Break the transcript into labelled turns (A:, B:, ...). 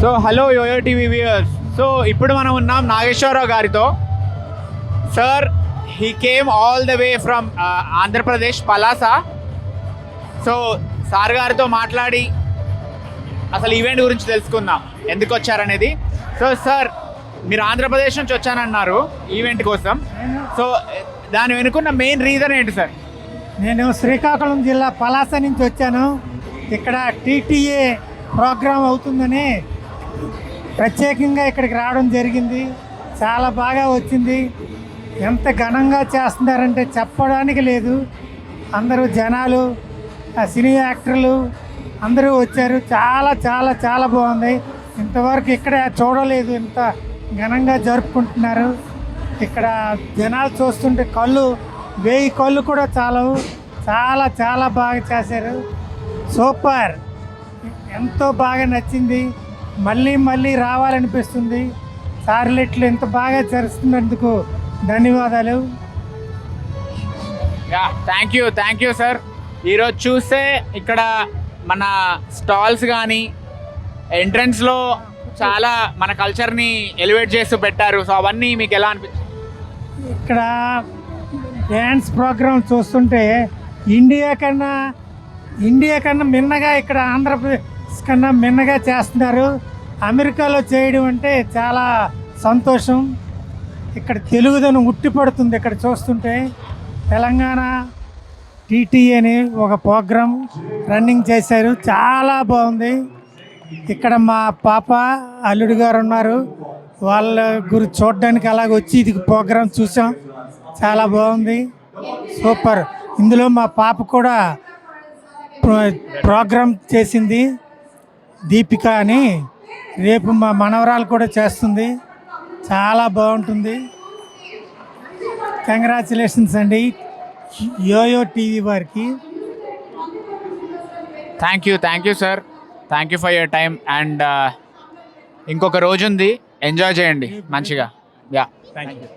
A: So hello Yoyo TV viewers. So ఇప్పుడు మనం ఉన్నాం నాగేశ్వరరావు గారితో. Sir he came all the way from Andhra Pradesh Palasa. So sir గారితో మాట్లాడి అసలు ఈవెంట్ గురించి తెలుసుకుందాం, ఎందుకు వచ్చారనేది. సో సార్, మీరు ఆంధ్రప్రదేశ్ నుంచి వచ్చానన్నారు ఈవెంట్ కోసం. సో దాని వెనుకున్న మెయిన్ రీజన్ ఏంటి సార్?
B: నేను శ్రీకాకుళం జిల్లా పలాస నుంచి వచ్చాను. ఇక్కడ టీటీఏ ప్రోగ్రాం అవుతుందని ప్రత్యేకంగా ఇక్కడికి రావడం జరిగింది. చాలా బాగా వచ్చింది. ఎంత ఘనంగా చేస్తున్నారంటే చెప్పడానికి లేదు. అందరూ జనాలు, సినీ యాక్టర్లు అందరూ వచ్చారు. చాలా చాలా చాలా బాగుంది. ఇంతవరకు ఇక్కడ చూడలేదు, ఇంత ఘనంగా జరుపుకుంటున్నారు. ఇక్కడ జనాలు చూస్తుంటే 1000 కళ్ళు కూడా చాలవు. చాలా చాలా బాగా చేశారు. సూపర్, ఎంతో బాగా నచ్చింది. మళ్ళీ మళ్ళీ రావాలనిపిస్తుంది. సార్లెట్లు ఎంత బాగా చేస్తున్నందుకు ధన్యవాదాలు.
A: Thank you sir. ఈరోజు చూస్తే ఇక్కడ మన స్టాల్స్ కానీ ఎంట్రన్స్లో చాలా మన కల్చర్ని ఎలివేట్ చేస్తూ పెట్టారు. సో అవన్నీ మీకు ఎలా అనిపించింది?
B: ఇక్కడ డ్యాన్స్ ప్రోగ్రామ్ చూస్తుంటే ఇండియా కన్నా మిన్నగా ఇక్కడ ఆంధ్రప్రదేశ్ కన్నా మిన్నగా చేస్తున్నారు. అమెరికాలో చేయడం అంటే చాలా సంతోషం. ఇక్కడ తెలుగుదనం ఉట్టిపడుతుంది. ఇక్కడ చూస్తుంటే తెలంగాణ టీటీఏని ఒక ప్రోగ్రాం రన్నింగ్ చేశారు. చాలా బాగుంది. ఇక్కడ మా పాప అల్లుడు గారు ఉన్నారు. వాళ్ళ గురించి చూడడానికి అలాగ వచ్చి ఇది ప్రోగ్రాం చూసాం. చాలా బాగుంది, సూపర్. ఇందులో మా పాప కూడా ప్రోగ్రాం చేసింది, దీపిక అని. రేపు మా మనవరాలు కూడా చేస్తుంది. చాలా బాగుంటుంది. కంగ్రాచులేషన్స్ అండి యోయో టీవీ వారికి.
A: Thank you sir. Thank you for your time. And ఇంకొక రోజు ఉంది, ఎంజాయ్ చేయండి మంచిగా. Thank you.